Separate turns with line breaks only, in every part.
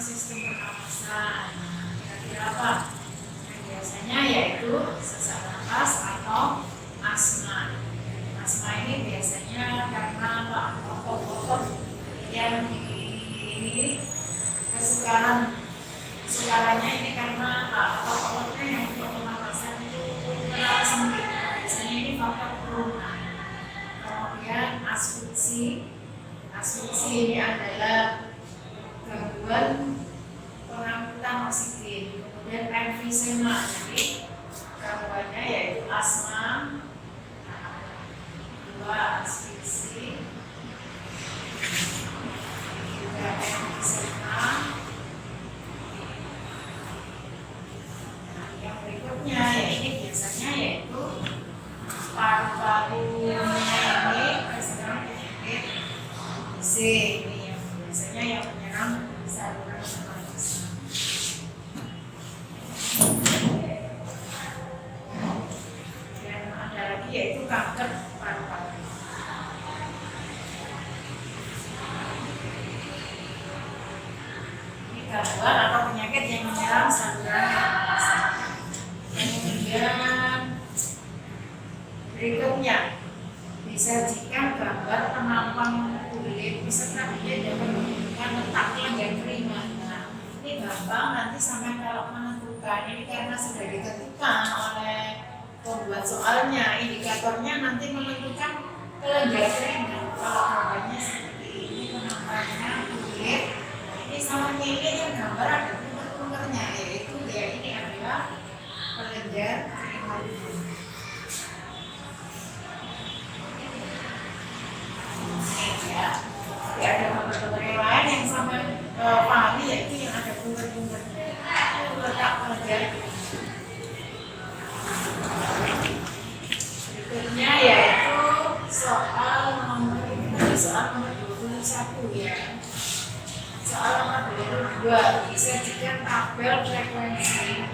sistem pernapasan. Kira-kira apa? Nah, biasanya yaitu sesak napas atau asma. Asma ini biasanya karena otot-otot yang ini kesukarannya ini karena otot-ototnya yang untuk pernapasan itu terlalu sempit. Biasanya ini faktor turunan. Kemudian asfiksi ini adalah gangguan pengangkutan oksigen. Kemudian emfisema, jadi gangguannya yaitu asma, dua asfiksi, juga emfisema. Nah, yang berikutnya ya ini biasanya yaitu paru-parunya ini terserang penyakit C. Ini yang biasanya yang menyerang saluran pernapasan. Dan ada lagi yaitu kanker paru-paru. Ini gangguan atau penyakit yang menyerang saluran pernapasan. Kemudian berikutnya disajikan gambar penampang kulit beserta dia dapat menentukan letak lengan prima. Nah, ini gampang nanti sampai kalau menentukan ini karena sudah ditentukan oleh pembuat soalnya, indikatornya nanti menentukan lengan prima. Kalau gambarnya seperti ini penampangnya kulit, ini sama ini yang gambar ada punter-punternya, yaitu ya ini adalah kelenjar prima. Ya, tapi ada gambar-gambar yang lain yang sama pahami yaitu yang ada bunga-bunganya itu letak kelenjar. Berikutnya yaitu soal nomor 21 ya. Soal nomor 22 disajikan tabel frekuensi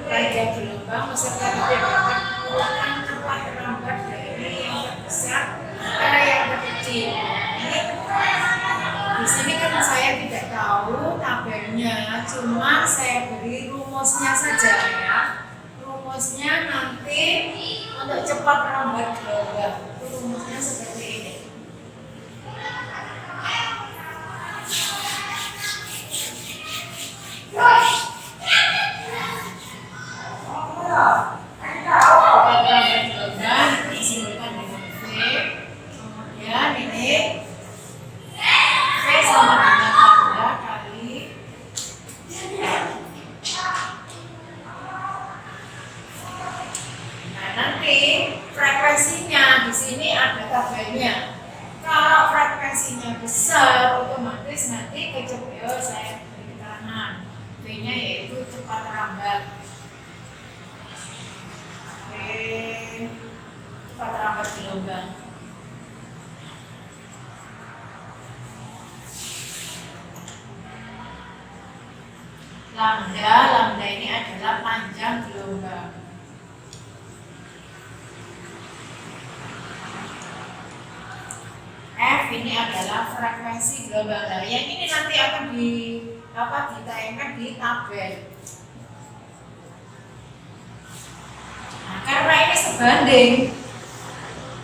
panjang gelombang beserta dibedakan urutan cepat lambat dari yang terbesar ke yang terkecil. Di sini kan saya tidak tahu tabelnya, cuma saya beri rumusnya saja ya. Rumusnya nanti untuk cepat lambat gelombang itu rumusnya seperti ini. Frekuensinya di sini ada tabelnya. Kalau frekuensinya besar, otomatis nanti kecepatan saya beri keterangan. B-nya yaitu cepat lambat. Cepat lambat gelombang. Lambda ini adalah panjang gelombang. F ini adalah frekuensi gelombang. Nah, yang ini nanti akan ditayangkan di tabel. Nah, karena ini sebanding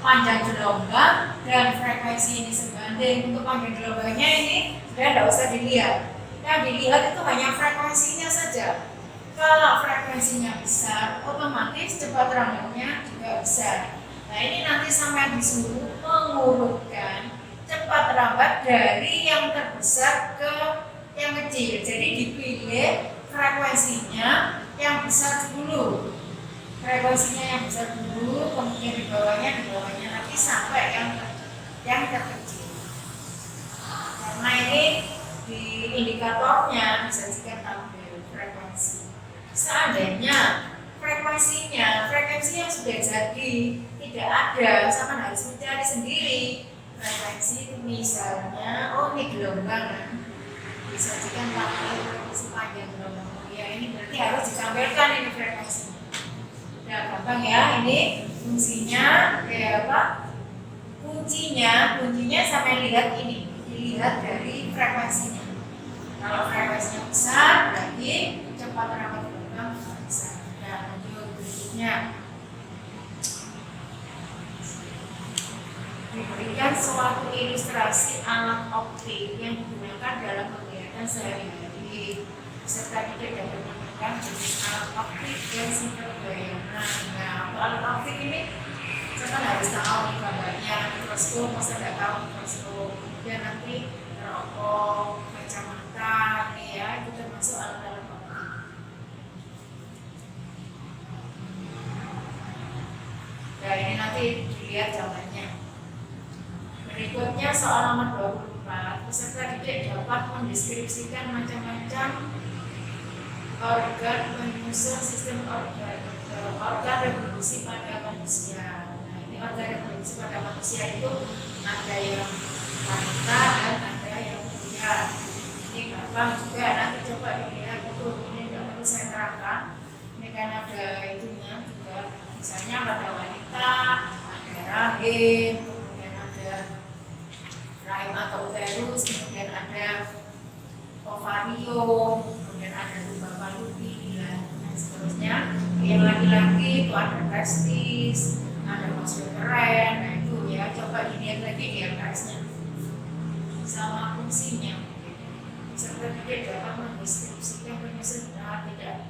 panjang gelombang dan frekuensi ini sebanding, untuk panjang gelombangnya ini sudah tidak usah dilihat. Yang dilihat itu hanya frekuensinya saja. Kalau frekuensinya besar, otomatis cepat lambatnya juga besar. Nah, ini nanti sampai disuruh mengurutkan cepat lambat dari yang terbesar ke yang kecil. Jadi dipilih frekuensinya yang besar dulu. Frekuensinya yang besar dulu, kemudian di bawahnya nanti sampai yang terkecil. Karena ini di indikatornya disajikan tabel frekuensi. Seandainya frekuensi yang sudah jadi tidak ada, sama harus mencari sendiri frekuensi. Misalnya, ini gelombang disajikan tabel frekuensi panjang gelombang. Ya, ini berarti harus ditampilkan ini frekuensinya. Udah gampang ya, ini fungsinya kayak apa? Kuncinya sampai lihat ini. dilihat dari frekuensinya. Kalau frekuensinya besar, berarti kecepatan rangkaian gelombang besar. Nah, lanjut berikutnya. Diberikan suatu ilustrasi alat optik yang digunakan dalam kegiatan sehari-hari, serta tidak dapat menemukan jenis alat optik dan sifat bayangan. Nah, untuk alat optik ini kita harus tahu gambarnya, mikroskop, masa tidak tahu mikroskop, kemudian nanti teropong, kacamata, ini ya, itu termasuk alat-alat optik. Nah, ini nanti dilihat gambarnya. Berikutnya soal nomor 24, peserta didik dapat mendeskripsikan macam-macam organ penyusun sistem organ reproduksi pada manusia. Nah, ini organ reproduksi pada manusia itu ada yang wanita dan ada yang pria. Ini gampang juga, nanti coba dilihat itu, ini tidak perlu saya terangkan. Ini kan ada itunya juga, misalnya pada wanita ada rahim, kemudian ada rahim atau uterus, kemudian ada ovarium, kemudian ada tuba Fallopi, dan seterusnya. Yang laki-laki itu ada testis, ada maskulin, nah itu ya, coba dilihat lagi di LKS-nya sama fungsinya. Serta tidak dapat mendeskripsikan penyusun, nah tidak.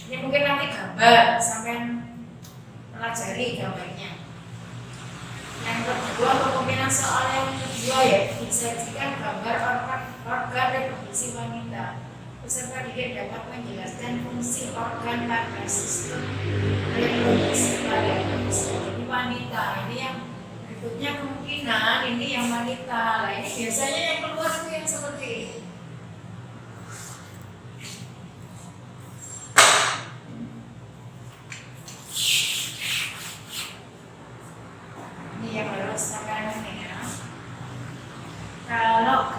Ini mungkin nanti gambar, sampai pelajari gambarnya. Yang kedua, kemungkinan soal yang kedua ya, disajikan gambar organ reproduksi wanita. Peserta didik dapat menjelaskan fungsi organ pada sistem reproduksi pada manusia. Ini wanita, ini yang berikutnya kemungkinan ini yang wanita. Nah, ini biasanya yang keluar itu yang seperti ini. Ini yang harus sekarang ini ya. Kalau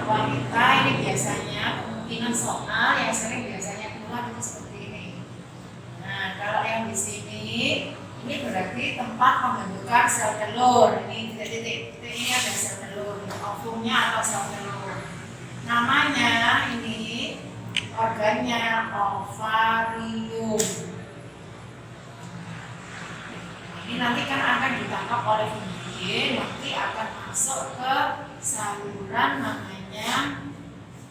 wanita ini biasanya kemungkinan soal yang sering biasanya keluar itu seperti ini. Nah, kalau yang di sini ini berarti tempat pembentukan sel telur. Ini titik-titik ini ada sel telur, ovumnya atau sel telur. Namanya ini organnya ovarium. Ini nanti kan akan ditangkap oleh fungi, nanti akan masuk ke saluran namanya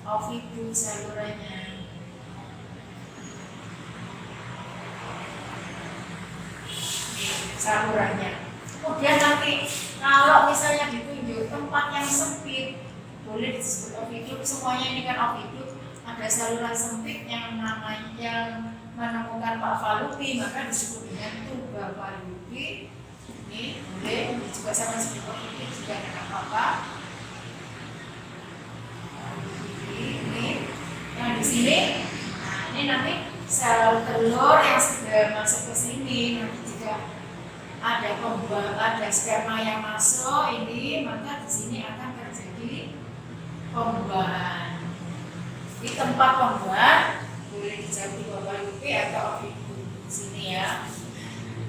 ovidus salurannya. Salurannya. Kemudian nanti kalau misalnya ditunjuk tempat yang sempit, boleh disebut ovidus. Semuanya ini kan ovidus. Ada saluran sempit yang namanya yang menemukan Pak Fallopi, maka disebut dengan tuba Fallopi. Ini boleh juga sama seperti ovidus juga tidak apa-apa. Ini yang di sini, nah ini nanti sel telur yang sudah masuk ke sini, nanti juga ada sperma yang masuk ini, maka di sini akan terjadi pembuahan. Di tempat pembuahan boleh dijawab tuba Fallopi atau ovidus di sini ya.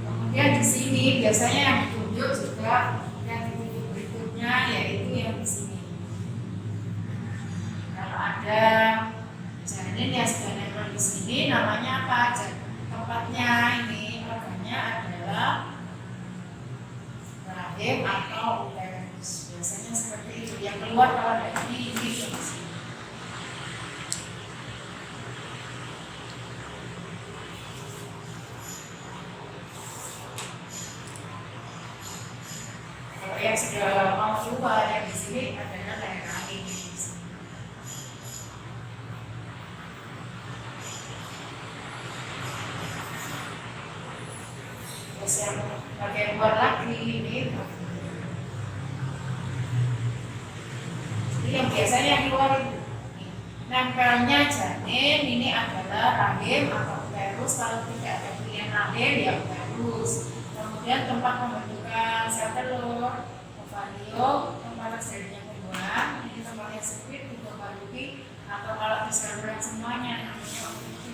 Kemudian di sini biasanya yang ditunjuk juga yang ditunjuk berikutnya yaitu yang di sini. Kalau ada janin yang sudah nempel di sini namanya apa? Tempatnya ini organnya adalah rahim atau uterus. Biasanya seperti itu. Yang keluar kalau dari ini di sini. Kalau yang sudah mau keluar yang di sini adalah leher rahim. Terus yang bagian luar lagi ini yang biasanya yang keluar itu nempelnya janin ini adalah rahim atau uterus. Kalau tidak ada pilihan rahim ya uterus. Kemudian tempat pembentukan sel telur, ovarium, tempat terjadinya pembuahan, ini tempat yang sempit untuk Fallopi, atau kalau di saluran semuanya namanya ovidus.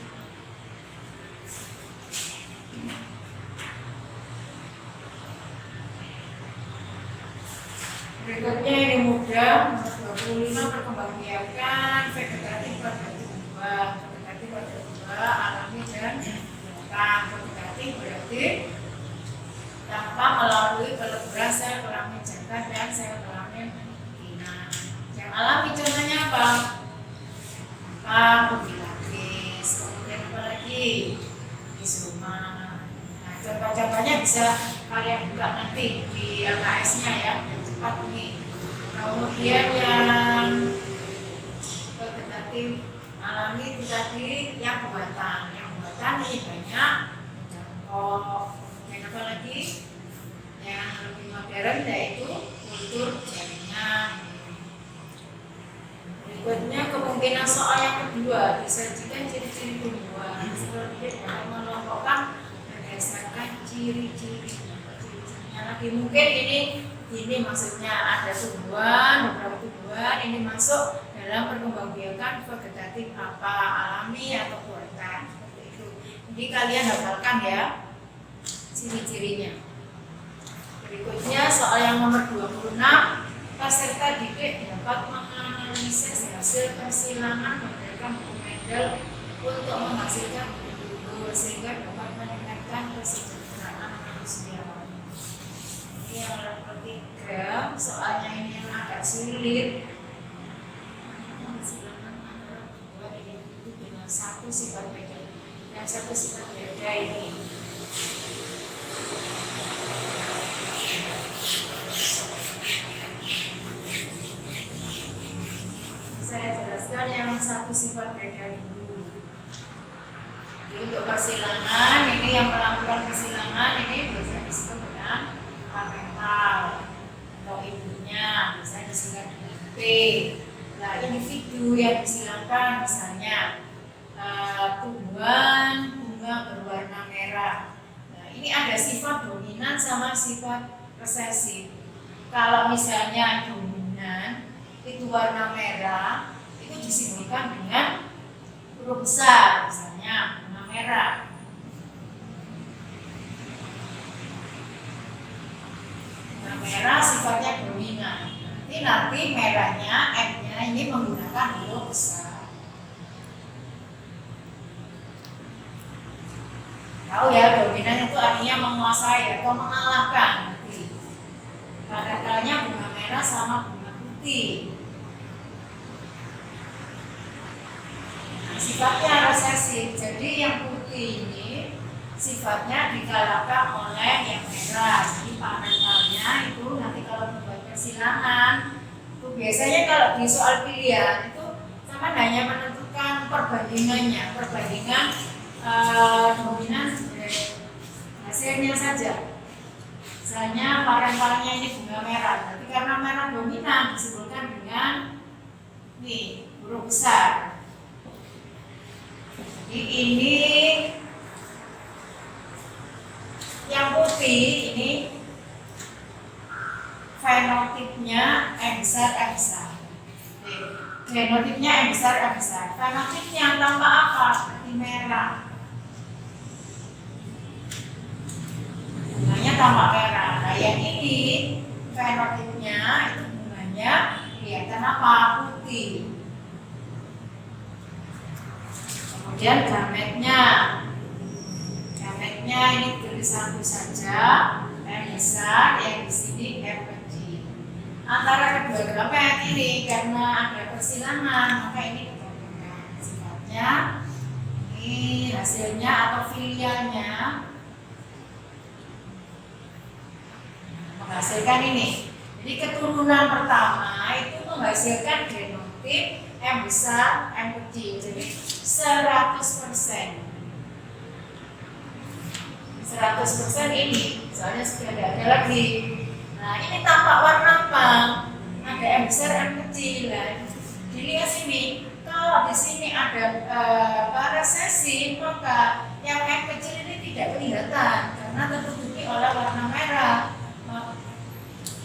Berikutnya ini mudah, nomor 25 perkembangbiakan vegetatif pada tumbuhan. Vegetatif pada tumbuhan alami dan nyata. Vegetatif berarti tanpa melalui peleburan sel kelamin jantan dan sel kelamin betina. Yang alami contohnya apa? Pilates, kemudian apa lagi? Rizoma. Nah, contoh-contohnya bisa kalian buka nanti di LKS-nya ya, cepat ini. Kemudian yang vegetatif alami itu tadi yang buatan. Yang buatan ini banyak. Kemudian apa lagi? Yang lebih modern yaitu kultur jaringan. Berikutnya kemungkinan soal yang kedua, disajikan ciri-ciri tumbuhan seperti dalam mengelompokkan berdasarkan ciri-cirinya lagi. Mungkin ini maksudnya ada tumbuhan, beberapa tumbuhan ini masuk dalam perkembangbiakan vegetatif apa, alami atau buatan seperti itu. Jadi kalian hafalkan ya ciri-cirinya. Berikutnya soal yang nomor 26, peserta didik dapat menganalisis hasil persilangan menggunakan model untuk menghasilkan bulu sehingga dapat meningkatkan kesejahteraan manusia. Ini yang nomor 3, soalnya ini yang agak sulit. Persilangan antara dua individu dengan satu sifat beda dan satu sifat beda ini. Saya jelaskan yang satu sifat beda dulu. Jadi untuk persilangan ini yang melakukan persilangan ini bisa disebut dengan parental atau ibunya, bisa disingkat dengan P. Nah, individu yang disilangkan misalnya tumbuhan bunga berwarna merah. Nah, ini ada sifat dominan sama sifat resesif. Kalau misalnya dominan itu warna merah, itu disimbolkan dengan huruf besar, misalnya bunga merah. Bunga merah sifatnya dominan. Nanti merahnya, M-nya ini menggunakan huruf besar. Tahu ya, dominan itu artinya menguasai atau mengalahkan. Kadang-kadangnya bunga merah sama bunga putih. Sifatnya resesif, jadi yang putih ini sifatnya dikalahkan oleh yang merah. Jadi parentalnya itu nanti kalau membuat persilangan itu biasanya kalau di soal pilihan itu sama hanya menentukan perbandingan dominan hasilnya saja. Misalnya parentalnya ini bunga merah, tapi karena merah dominan disebutkan dengan nih huruf besar. Jadi ini yang putih ini fenotipnya M besar. Genotipnya M besar. Fenotipnya tanpa apa? Seperti merah. Bunganya tampak merah. Nah, yang ini fenotipnya itu bunganya kelihatan apa? Putih. Kemudian gametnya ini tulis satu saja, M besar, yang di sini M kecil. Antara kedua gamet ini karena ada persilangan, maka ini ketemu sifatnya. Ini hasilnya atau filialnya menghasilkan ini. Jadi keturunan pertama itu menghasilkan genotip M besar, M kecil. Jadi 100% ini, soalnya sudah ada lagi. Nah, ini tampak warna apa? Ada M besar, M kecil. Nah, dilihat sini. Kalau di sini ada resesi, maka yang M kecil ini tidak kelihatan karena tertutupi oleh warna merah.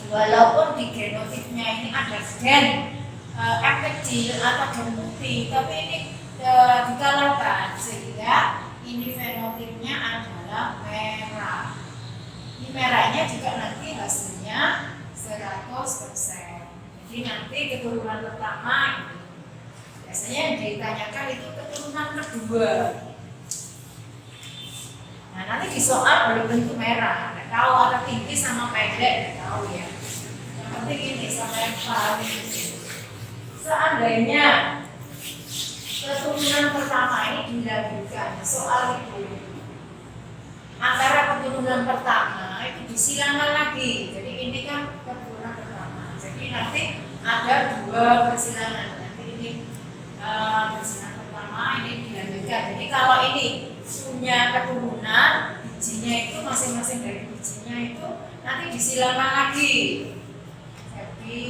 Walaupun di genotipnya ini ada gen M kecil atau gen putih, tapi ini dikalahkan sehingga ini fenotipnya adalah merah. Ini merahnya juga nanti hasilnya 100%. 100%. Jadi nanti keturunan pertama ini biasanya yang ditanyakan itu keturunan kedua. Nah nanti di soal berbentuk merah, nggak tahu ada tinggi sama pendek, nggak tahu ya. Yang penting ini sama yang paham ini. Seandainya keturunan pertama ini dilanjutkan soal itu antara keturunan pertama itu disilangan lagi. Jadi ini kan keturunan pertama. Jadi nanti ada dua persilangan. Nanti ini persilangan pertama ini dilanjutkan. Jadi kalau ini punya keturunan bijinya itu masing-masing dari bijinya itu nanti disilangan lagi. Jadi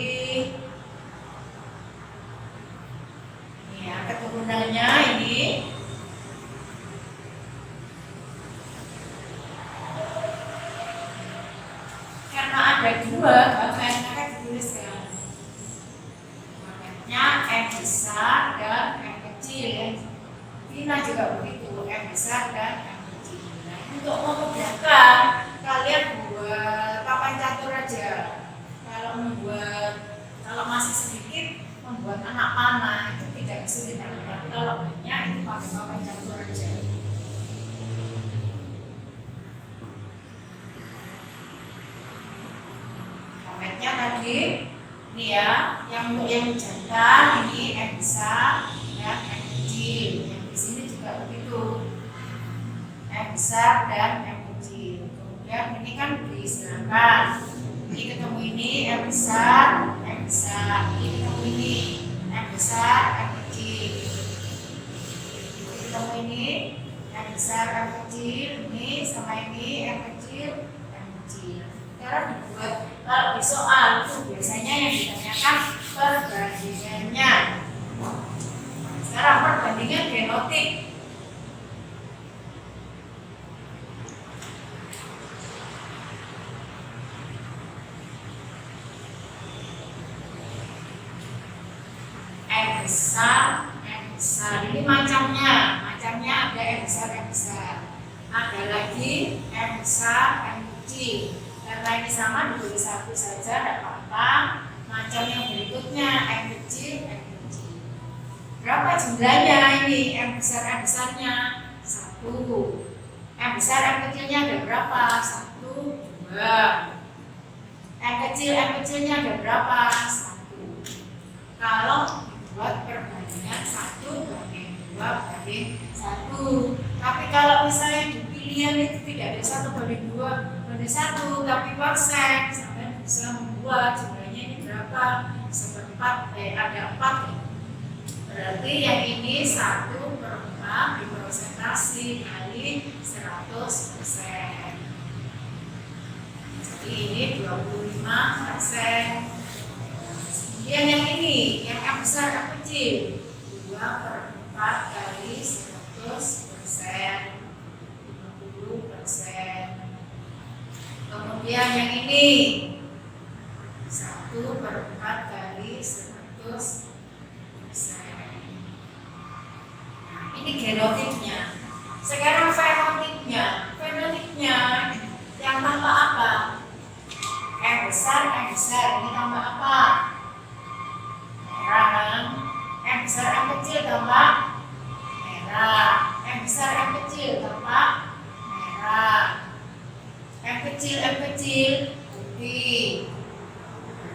ya keturunannya ini karena ada dua makanya kan dituliskan makanya M besar dan M kecil. Ini juga begitu, M besar dan M kecil. Nah, untuk memudahkan kalian buat papan catur aja. Kalau masih sedikit membuat anak panah itu tidak kesulitan. Kalau banyak itu pakai papan catur aja. Papannya tadi ini ya, yang untuk yang jantan ini M besar dan M kecil. Yang di sini juga begitu, M besar dan M kecil. Kemudian ini kan disilakan. Ini ketemu ini M besar, M besar. Ini ketemu ini M besar, M kecil. Ini ketemu ini M besar, M kecil. Ini sama ini M kecil, M kecil. Sekarang dibuat kalau di soal itu biasanya yang ditanyakan perbandingannya. Sekarang perbandingan genotip. M besar. Ini macamnya ada M besar, ada lagi M besar, M kecil. Karena ini sama ditulis satu saja, tidak apa-apa. Macam yang berikutnya M kecil. Berapa jumlahnya ini? M besarnya 1. M besar, M kecilnya ada berapa? 1, 2. M kecilnya ada berapa? 1. Kalau buat perbandingan 1 banding 2 banding 1. Tapi kalau misalnya di pilihan itu tidak ada 1 banding 2 banding 1, tapi persen, sampai bisa membuat jumlahnya ini berapa? Seperempat, ada 4. Berarti yang ini 1/4 dipersentasi kali 100%. Jadi ini 25%. Kemudian yang ini, yang M besar, M kecil, 2/4 kali 100%, 50%. Kemudian yang ini 1/4 kali 100%. Nah, ini genotipnya. Sekarang fenotipnya yang tambah apa? M besar, ini tambah apa? Merah kan? M besar, M kecil tambah merah. M besar, M kecil tambah merah. M kecil putih.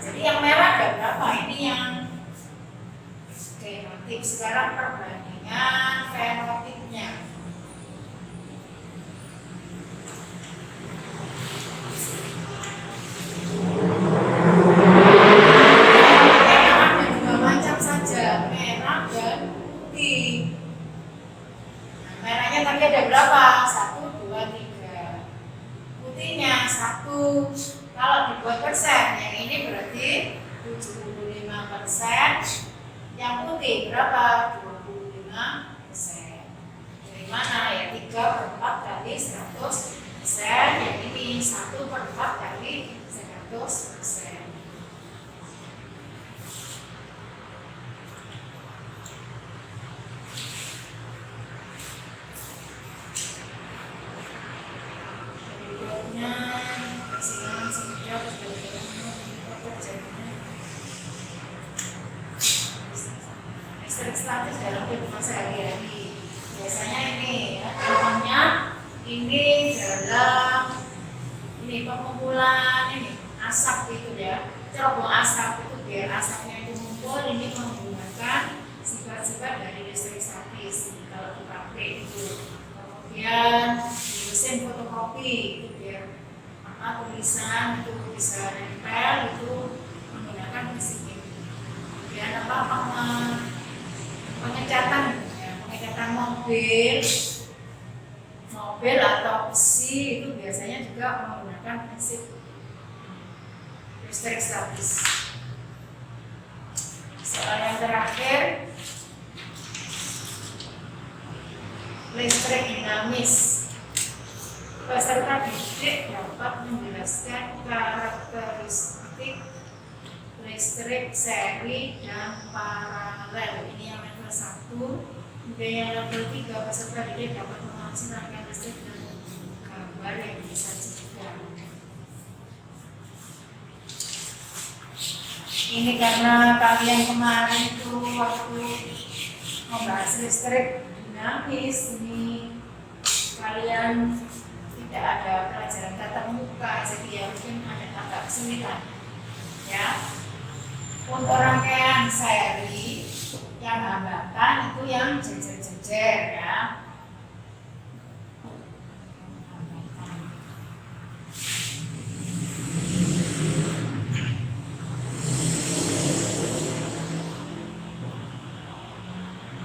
Jadi yang merah ada berapa? Ini yang genotip. Sekarang perbandingan fenotipnya. Ada berapa? 1, 2, 3. Putihnya 1. Kalau dibuat persen, yang ini berarti 75%. Yang putih berapa? 25%. Dari mana ya? 3/4 kali 100%. Yang ini 1/4 kali 100%. listrik statis dalam kehidupan sehari-hari. Biasanya ini ya, contohnya ini dalam ini pengumpulan ini asap gitu ya, cerobong asap itu biar asapnya itu ngumpul, ini menggunakan sifat-sifat dari listrik statis kalau di pabrik itu. Kemudian di mesin fotokopi itu biar tulisan itu bisa nempel, itu menggunakan mesin ini. Kemudian pengecatan ya, pengecatan mobil atau besi itu biasanya juga menggunakan prinsip listrik statis. Soal yang terakhir, listrik dinamis. Peserta didik dapat menjelaskan karakteristik listrik seri dan paralel. Ini yang level 1. Kemudian yang level 3, peserta didik dapat menghasilkan listrik dan gambar yang disajikan. Ini karena kalian kemarin itu waktu membahas listrik dinamis, ini kalian tidak ada pelajaran tatap muka, jadi ya mungkin agak kesulitan ya. Untuk rangkaian seri yang hambatan itu yang jejer-jejer ya.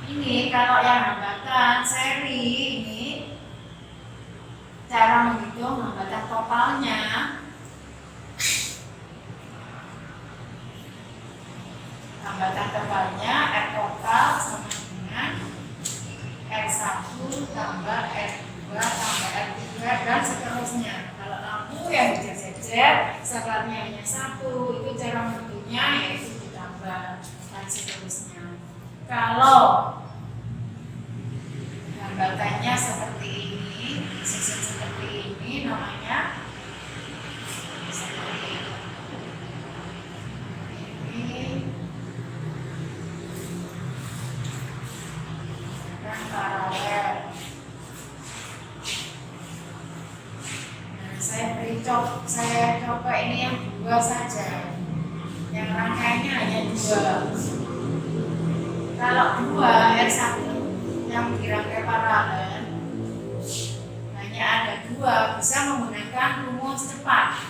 Ini kalau yang hambatan seri ini cara menghitung hambatan totalnya. Hambatan totalnya R total sama dengan R1 tambah R2 tambah R3 dan seterusnya. Kalau lampu yang jejer-jejer saklarnya hanya 1, itu cara menghitungnya yaitu ditambah dan seterusnya. Kalau hambatannya seperti ini, disusun seperti ini, namanya seperti ini dan paralel. Nah, saya coba ini yang 2 saja, yang rangkaiannya hanya 2. Kalau 2 R1 yang dirangkai paralel hanya ada 2, bisa menggunakan rumus cepat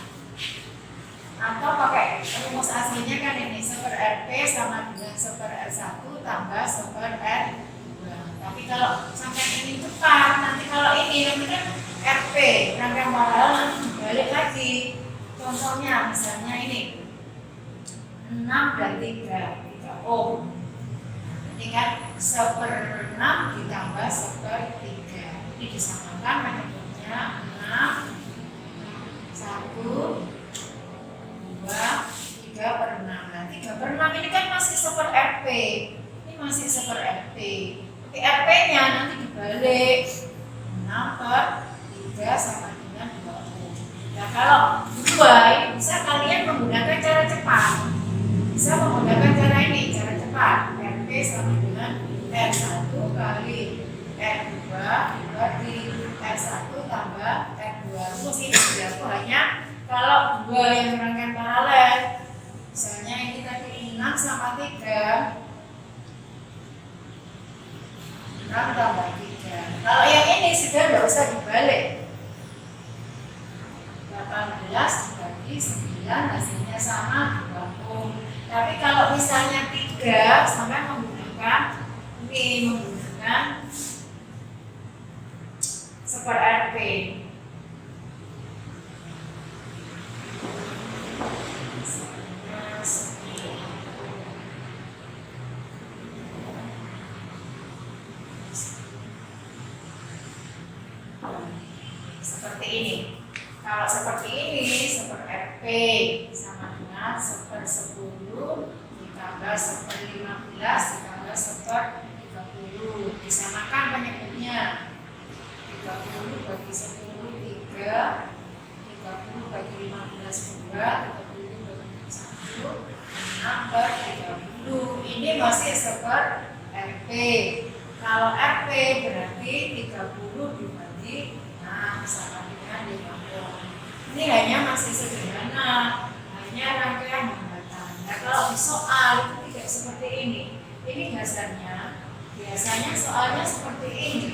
atau pakai rumus aslinya kan ini, seper RP sama dengan seper R1 tambah seper R2. Tapi kalau sampai ini cepat, nanti kalau ini kan RP rangkaian paralel nanti balik lagi. Contohnya misalnya ini 6 dan 3 ohm. Ini kan seper 6 ditambah seper 3. Ini disamakan metodenya 6 1 2 3 per 6. Nah 3 per 6 ini kan masih seper RP. Ini masih seper RP. Tapi RP nya nanti dibalik 6 per 3 sama dengan 2 ohm. Nah kalau 2 bisa kalian menggunakan cara cepat. Bisa menggunakan cara ini, cara cepat. RP sama dengan R1 kali R2 dibagi R1 tambah R2. Rumus ini berlaku hanya kalau 2 yang rangkaian paralel. Misalnya ini tadi 6 sama 3, 6 tambah 3. Kalau yang ini sudah tidak usah dibalik, 18 dibagi 9 hasilnya sama 20. Tapi kalau misalnya 3 sampai menggunakan seper RP. Seperti ini. Kalau seperti ini, seper RP sama dengan seper 10 ditambah seper 15 ditambah seper 30. Disamakan penyebutnya. 30 bagi 10 3, 30 bagi 15 2, 30 bagi 1 6 per 30. Ini masih seper RP. Kalau RP berarti 30 dibagi 6 sama dengan 50. Ini hanya masih sederhana, hanya rangkaian hambatan. Nah, kalau di soal itu tidak seperti ini. Ini dasarnya, biasanya soalnya seperti ini.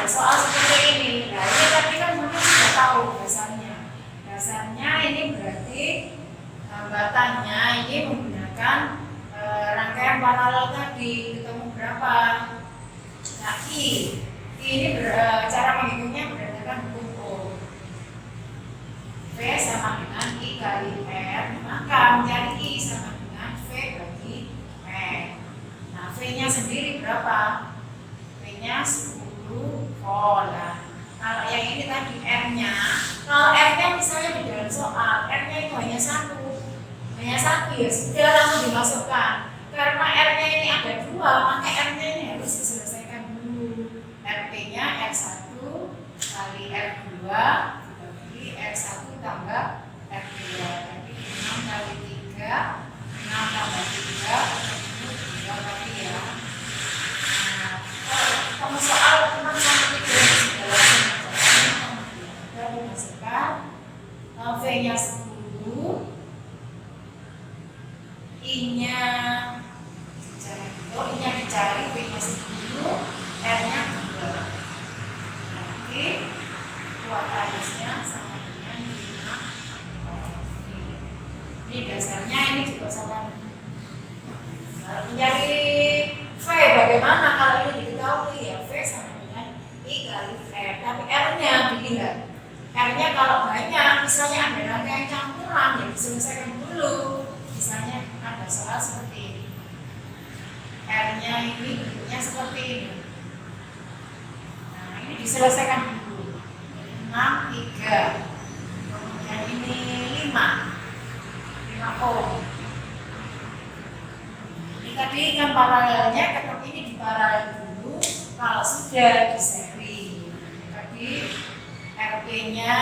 Soal seperti ini, nah ini tadi kan mungkin sudah tahu dasarnya ini berarti hambatannya ini menggunakan rangkaian paralel tadi, ketemu berapa? Nah ini cara menghitungnya berdasarkan hukum Ohm. V sama dengan I kali R, maka mencari I sama dengan V bagi R. Nah V nya sendiri berapa? V nya 10 volt. Kalau yang ini tadi R-nya, kalau R-nya misalnya di dalam soal, R-nya itu hanya satu ya sudah langsung dimasukkan. Karena R-nya ini ada 2, maka R-nya ini harus diselesaikan dulu. RP-nya R1 kali R2 dibagi R1 tambah R2. Jadi 6 kali 3, 6 tambah 3, 3 kali ya. Kamu soal 6 sampai 3 sudah langsung kita dimasukkan V-nya 10, I-nya dicari, V-nya 10, R-nya 2. Nanti kuat arusnya sama dengan 5. Ini dasarnya, ini juga sama. Mencari V bagaimana kalau ini diketahui ya, V sama dengan I kali R, tapi R-nya dilihat. R-nya kalau banyak, misalnya ada rangkaian campuran, ya diselesaikan dulu. Misalnya ada soal seperti ini, R-nya ini bentuknya seperti ini. Nah ini diselesaikan dulu. 6, 3, kemudian ini 5 ohm. Tadi kan paralelnya, ketemu ini di paralel dulu. Kalau sudah di seri, tadi RP-nya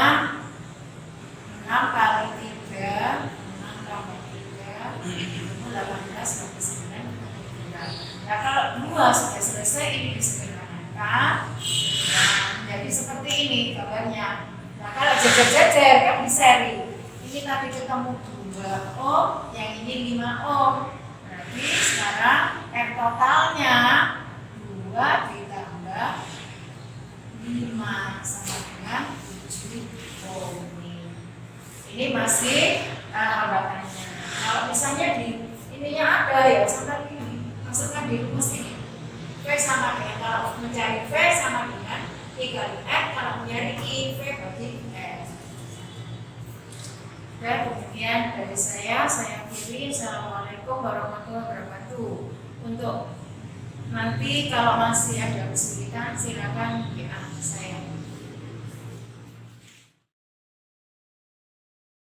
6 kali 3, 6 tambah 3, itu 18 bagi 9. Nah kalau 2 sudah selesai, ini disederhanakan. Nah, jadi seperti ini gambarnya. Nah kalau jajar-jajar kan di seri. Ini tadi ketemu 2 ohm, yang ini 5 ohm. Jadi sekarang R totalnya 2 ditambah 5 sama dengan 7 ohm. Ini masih hambatannya. Kalau misalnya di ininya ada ya sampai ini, masukkan di rumus ini. V sama dengan, kalau mencari V sama dengan I kali R, kalau mencari I, V bagi R. Dan kemudian dari saya pilih. Assalamualaikum warahmatullahi wabarakatuh. Untuk nanti kalau masih ada kesulitan